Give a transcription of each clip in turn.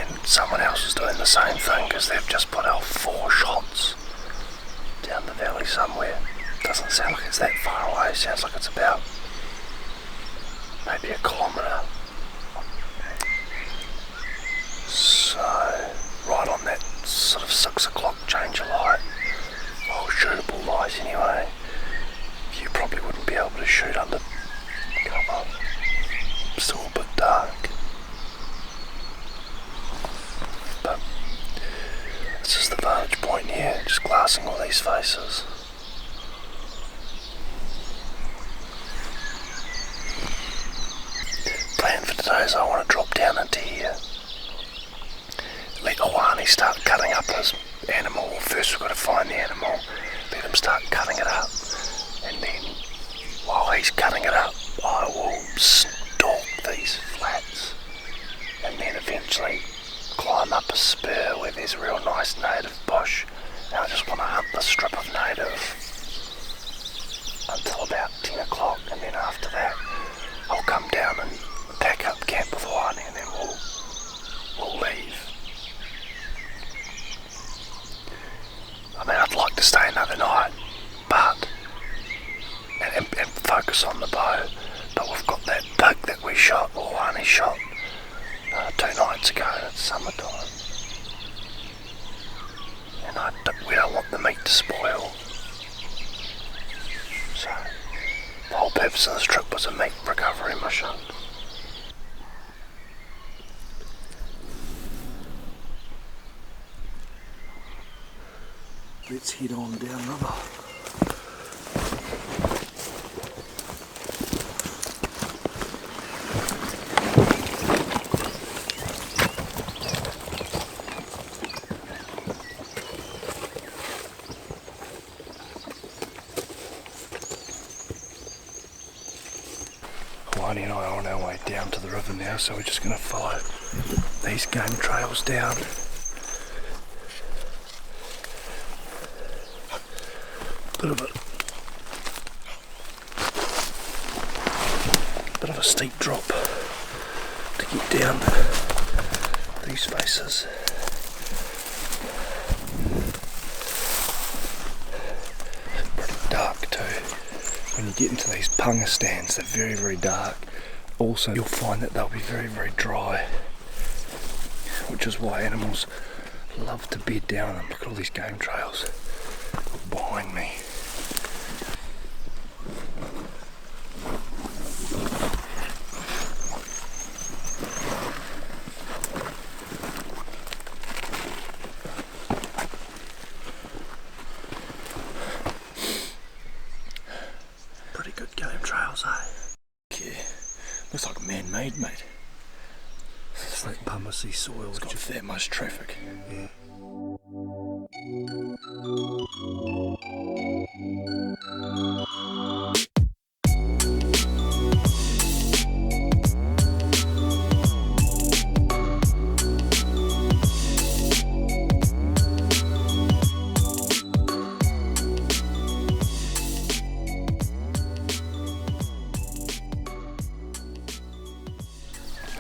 then someone else is doing the same thing because they've just put out 4 shots down the valley somewhere. Doesn't sound like it's that far away. It sounds like it's about maybe 1 kilometre. So right on that sort of 6 o'clock change of light, well, shootable light anyway. You probably wouldn't be able to shoot under cover. Still a bit dark. But this is the vantage point here, just glassing all these faces. Plan for today is I want to drop down into here. Let Hoani start cutting up his animal. First we've got to find the animal, let him start cutting it up, and then while he's cutting it up I will stalk these flats and then eventually climb up a spur where there's a real nice native bush, and I just want to hunt the strip of native until about 10 o'clock, and then after that I'll come down and pack up camp with Hoani, and then we'll leave. I mean, I'd like to stay another night, but and focus on the bow, but we've got that pig that we shot, or Hoani shot 2 nights ago, and it's summertime, and we don't want the meat to spoil. So the whole purpose of this trip was a meat recovery mission. Let's head on down river. Hoani and I are on our way down to the river now, so we're just going to follow these game trails down. Bit of a steep drop to get down these faces. Pretty dark too. When you get into these punga stands, they're very, very dark. Also, you'll find that they'll be very, very dry, which is why animals love to bed down them. Look at all these game trails behind me. Pretty good game trails, eh? Yeah, looks like man-made, mate. It's like pumice soil. It's got that much traffic. Yeah.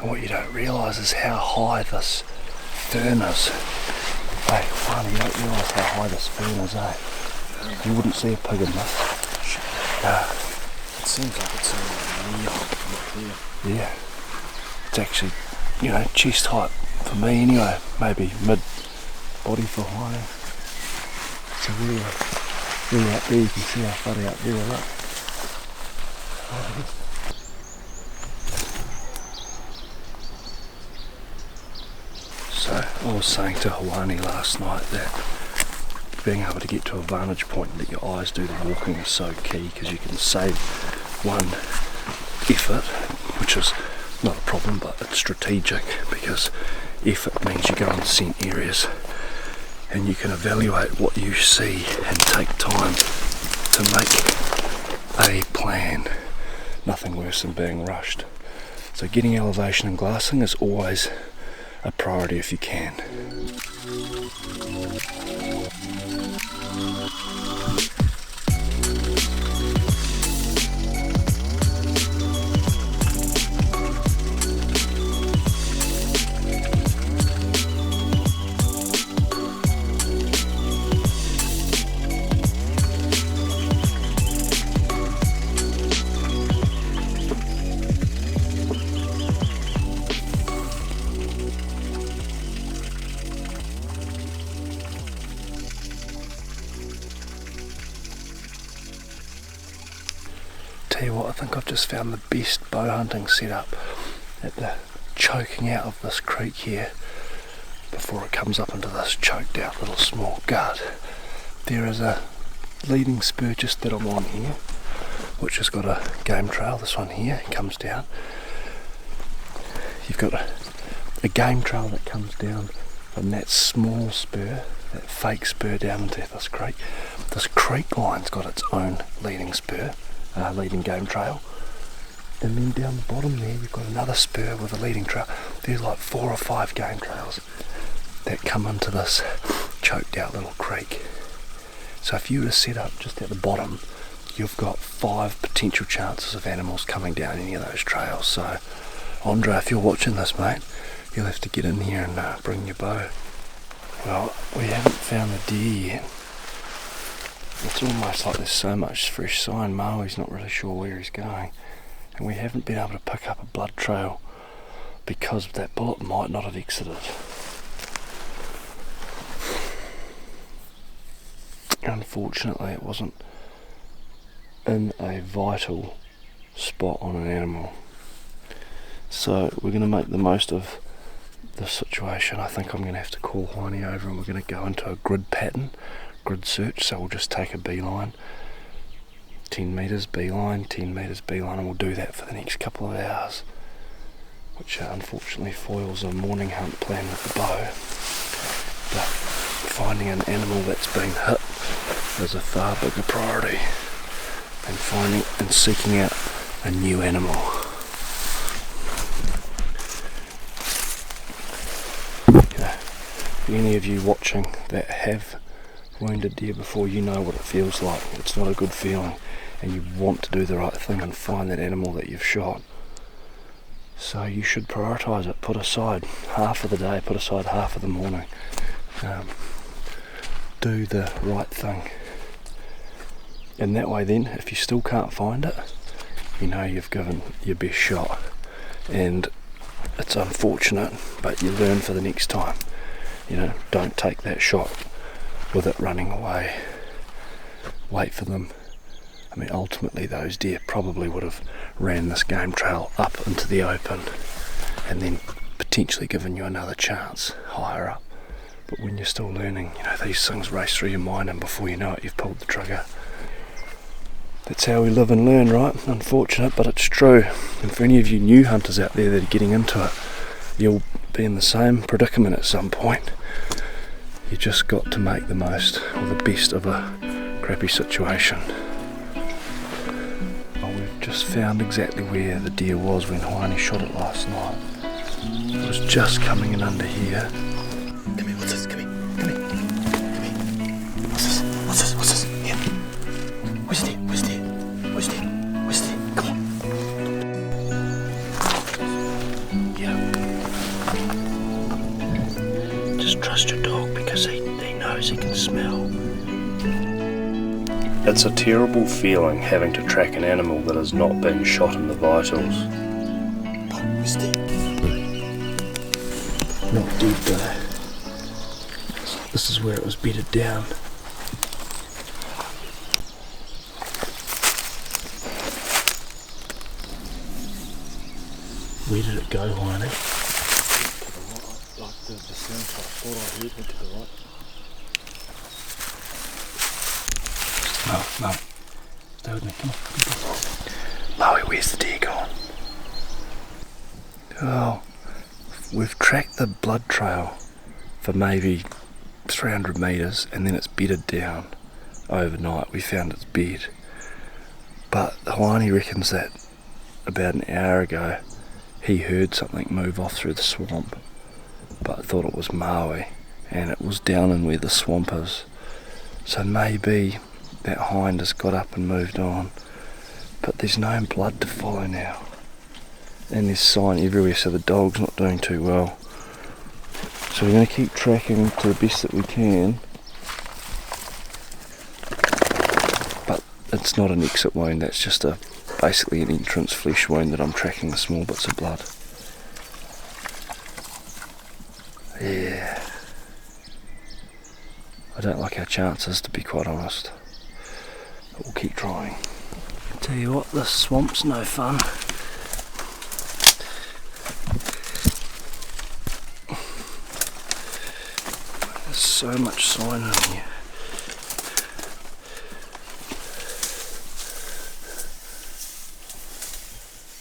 And what you don't realise is how high this fern is. Hey, Hoani, you don't realise how high this fern is, eh? You wouldn't see a pig in this. It seems like it's near. Yeah. It's actually, chest height for me anyway. Maybe mid body for Hoani. So we're out there, you can see our buddy out there, look. So I was saying to Hoani last night that being able to get to a vantage point and let your eyes do the walking is so key, because you can save one effort, which is not a problem, but it's strategic, because effort means you go and scent areas and you can evaluate what you see and take time to make a plan. Nothing worse than being rushed. So getting elevation and glassing is always a priority if you can. tell you what, I think I've just found the best bow hunting setup at the choking out of this creek here before it comes up into this choked out little small gut. There is a leading spur just that I'm on here, which has got a game trail. This one here comes down. You've got a game trail that comes down from that small spur, that fake spur down into this creek. This creek line's got its own leading spur, leading game trail. And then down the bottom there you've got another spur with a leading trail. There's like 4 or 5 game trails that come into this choked out little creek. So if you were to set up just at the bottom, you've got 5 potential chances of animals coming down any of those trails. So Andre, if you're watching this, mate, you'll have to get in here and bring your bow. Well, we haven't found the deer yet. It's almost like there's so much fresh sign. Maui's not really sure where he's going. And we haven't been able to pick up a blood trail because that bullet might not have exited. Unfortunately, it wasn't in a vital spot on an animal. So we're going to make the most of this situation. I think I'm going to have to call Hoani over and we're going to go into a grid pattern, grid search. So we'll just take a beeline, 10 metres beeline, 10 metres beeline, and we'll do that for the next couple of hours, which unfortunately foils a morning hunt plan with the bow. But finding an animal that's been hit is a far bigger priority than finding and seeking out a new animal. For any of you watching that have wounded deer before, you know what it feels like. It's not a good feeling, and you want to do the right thing and find that animal that you've shot. So you should prioritise it. Put aside half of the day, put aside half of the morning. Do the right thing. And that way then, if you still can't find it, you know you've given your best shot. And it's unfortunate, but you learn for the next time. You know, don't take that shot with it running away. Wait for them. I mean, ultimately those deer probably would have ran this game trail up into the open and then potentially given you another chance higher up. But when you're still learning, you know, these things race through your mind, and before you know it, you've pulled the trigger. That's how we live and learn, right? Unfortunate, but it's true. And for any of you new hunters out there that are getting into it, you'll be in the same predicament at some point. You just got to make the most or the best of a crappy situation. Well, we've just found exactly where the deer was when Hoani shot it last night. It was just coming in under here. Come here, what's this? Come here. Come here. Come here. What's this? What's this? What's this? Here. Where's the deer? Where's the deer? Where's the deer? Where's the deer? Come on. Yeah. Just trust your dog because he knows he can smell. It's a terrible feeling having to track an animal that has not been shot in the vitals. Where's the deer? Not deep though. This is where it was bedded down. Where did it go, Hoani? Like the sound I thought I heard went to the right. No. Stay with me, come on. Maui, where's the deer gone? Oh, we've tracked the blood trail for maybe 300 metres and then it's bedded down overnight. We found its bed. But Hoani reckons that about an hour ago he heard something move off through the swamp, but thought it was Maui, and it was down in where the swamp is. So maybe that hind has got up and moved on, but there's no blood to follow now. And there's sign everywhere, so the dog's not doing too well. So we're going to keep tracking to the best that we can. But it's not an exit wound, that's just basically an entrance flesh wound that I'm tracking the small bits of blood. Yeah. I don't like our chances, to be quite honest. But we'll keep trying. Tell you what, this swamp's no fun. There's so much sign in here.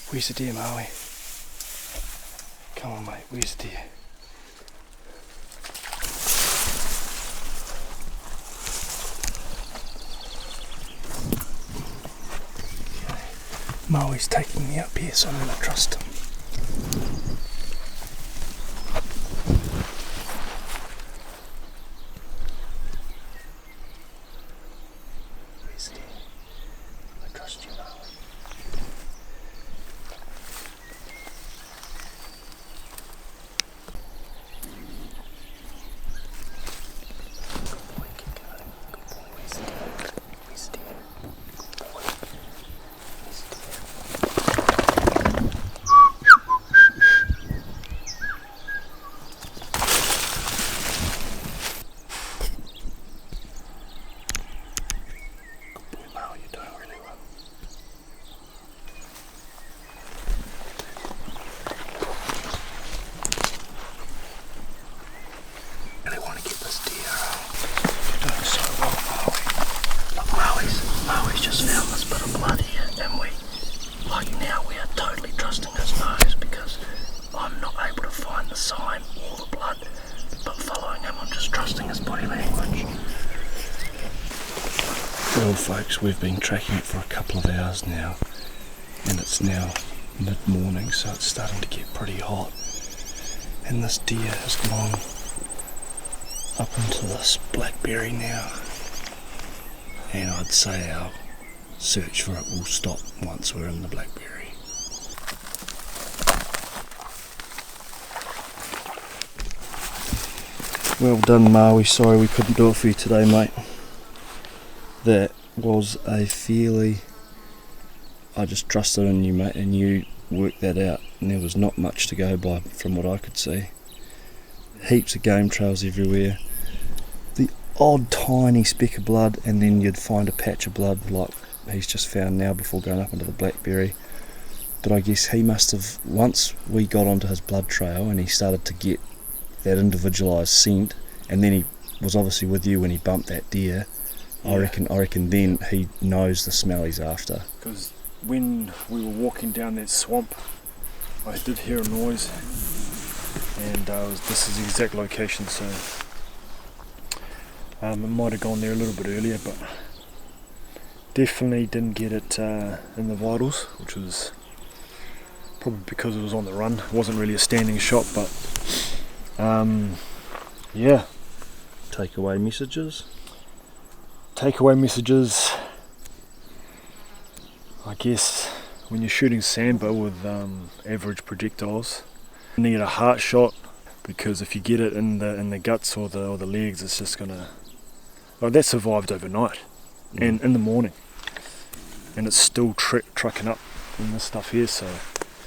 Where's the deer, Maui? Come on, mate, where's the deer? Maui's taking me up here, so I'm going to trust him. Where's the deer? I trust you, Maui. Well folks, we've been tracking it for a couple of hours now, and it's now mid-morning, so it's starting to get pretty hot, and this deer has gone up into this blackberry now, and I'd say our search for it will stop once we're in the blackberry. Well done, Maui. Sorry we couldn't do it for you today, mate. That was a fairly... I just trusted in you, mate, and you worked that out, and there was not much to go by from what I could see. Heaps of game trails everywhere. The odd tiny speck of blood, and then you'd find a patch of blood like he's just found now before going up into the blackberry. But I guess he must have, once we got onto his blood trail and he started to get that individualised scent, and then he was obviously with you when he bumped that deer. Yeah. I reckon then he knows the smell he's after. Because when we were walking down that swamp, I did hear a noise, and this is the exact location, so it might have gone there a little bit earlier, but definitely didn't get it in the vitals, which was probably because it was on the run. It wasn't really a standing shot, but yeah. Takeaway messages? Takeaway messages, I guess when you're shooting sambar with average projectiles, you need a heart shot, because if you get it in the guts or the legs, it's just gonna... Well, that survived overnight and in the morning, and it's still trucking up in this stuff here. So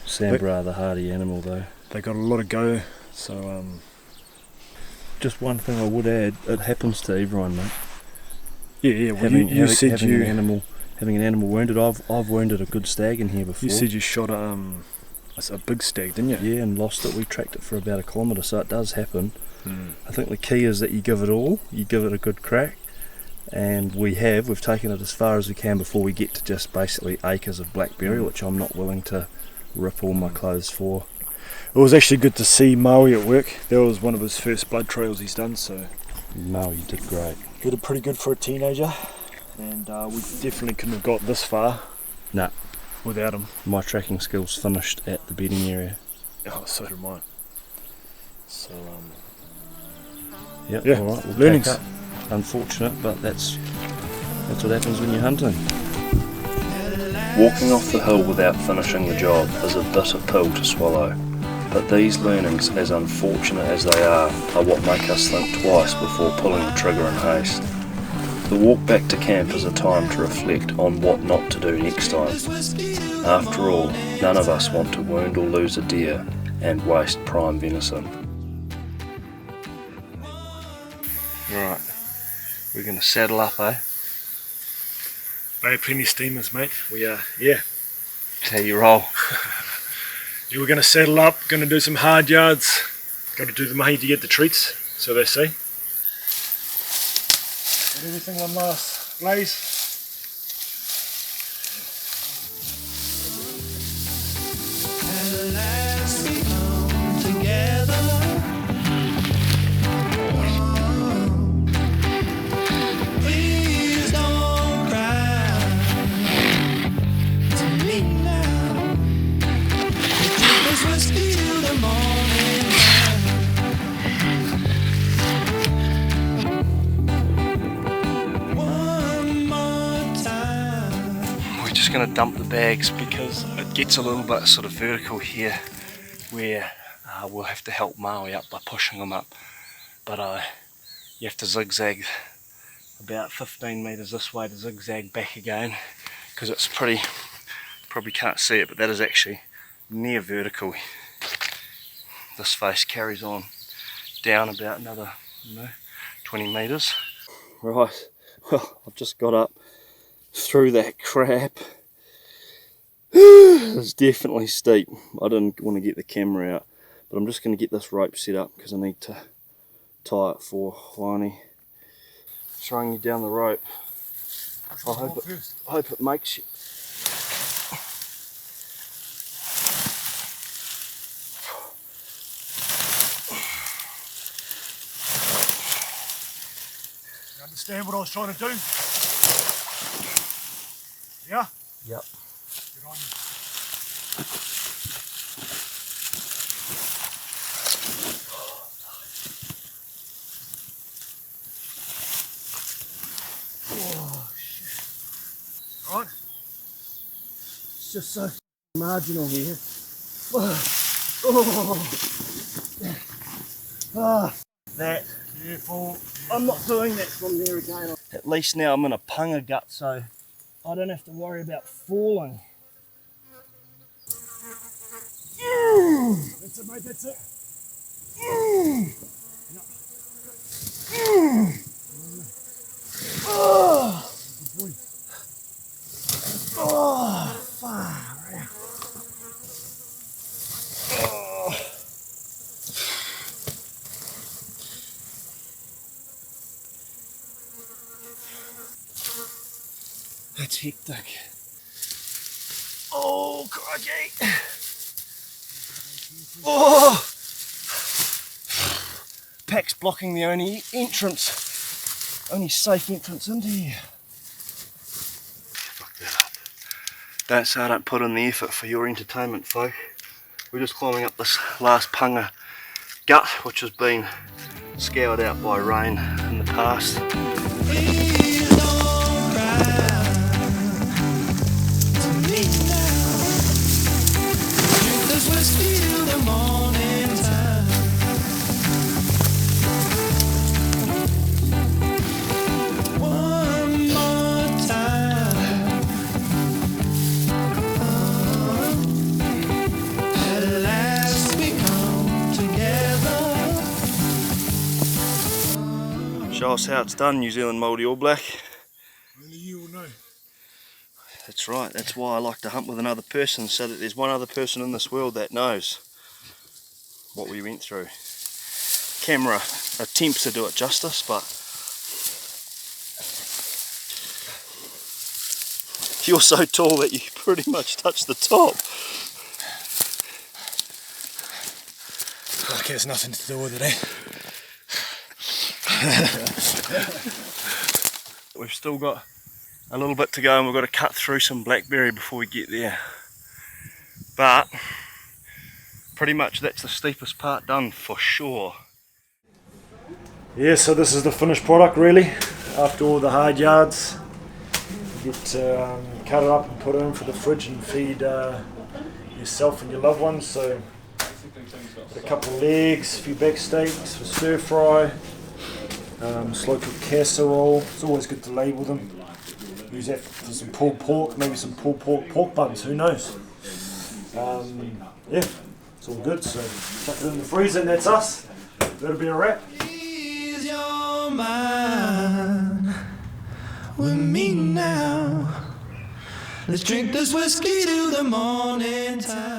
sambar are the hardy animal though. They got a lot of go. So just one thing I would add, it happens to everyone, mate. Yeah. Well, you said having an animal wounded. I've wounded a good stag in here before. You said you shot a big stag, didn't you? Yeah, and lost it. We tracked it for about 1 kilometre, so it does happen. I think the key is that you give it all. You give it a good crack, and we've taken it as far as we can before we get to just basically acres of blackberry, which I'm not willing to rip all my clothes for. It was actually good to see Maui at work. That was one of his first blood trails he's done, so Maui did great. He did pretty good for a teenager, and we definitely couldn't have got this far without him. My tracking skills finished at the bedding area. Oh, so did mine. So yeah, alright, we'll learnings. Unfortunate, but that's what happens when you're hunting. Walking off the hill without finishing the job is a bitter pill to swallow. But these learnings, as unfortunate as they are what make us think twice before pulling the trigger in haste. The walk back to camp is a time to reflect on what not to do next time. After all, none of us want to wound or lose a deer and waste prime venison. Right, we're going to saddle up, eh? I have plenty of steamers, mate. We are, yeah. That's how you roll. You were going to saddle up, going to do some hard yards. Got to do the mahi to get the treats, so they say. Got everything one last glaze. At last we come together. Please don't cry to me now. Drink this whiskey till the morning light. One more time. We're just going to dump the bags because it gets a little bit sort of vertical here where we'll have to help Maui up by pushing him up, but you have to zigzag about 15 metres this way to zigzag back again because it's pretty, probably can't see it, but that is actually near vertical. This face carries on down about another 20 metres. Right, well, I've just got up through that crap. It's definitely steep. I didn't want to get the camera out, but I'm just going to get this rope set up because I need to tie it for Hoani. Throwing you down the rope. I hope it makes you. You understand what I was trying to do? Yeah? Yep. Good on you. Oh, shit. Right? It's just so marginal here. That. Careful. I'm not doing that from there again. At least now I'm in a punga gut, so I don't have to worry about falling. That's it, mate, that's it. Oh, Good boy. oh, far out. Oh. That's hectic. Oh, crikey. Oh! Pack's blocking the only safe entrance into here. Fuck that up. Don't say I don't put in the effort for your entertainment, folk. We're just climbing up this last punga gut, which has been scoured out by rain in the past. Please don't cry to me now. Drink this whiskey till the morning time. One more time. At last we come together. Show us how it's done, New Zealand Māori All Black. Only you will know. That's right, that's why I like to hunt with another person, so that there's one other person in this world that knows what we went through. Camera attempts to do it justice, but you're so tall that you pretty much touch the top. Like it has nothing to do with it, eh? We've still got a little bit to go and we've got to cut through some blackberry before we get there. But pretty much that's the steepest part done for sure. Yeah, so this is the finished product really. After all the hard yards, you get cut it up and put it in for the fridge and feed yourself and your loved ones. So a couple of legs, a few back steaks for stir fry, slow cooked casserole. It's always good to label them. Use that for some pulled pork, maybe some pulled pork buns, who knows. Yeah, it's all good, so chuck it in the freezer and that's us. That'll be a wrap. Ease your mind with me now. Let's drink this whiskey till the morning time.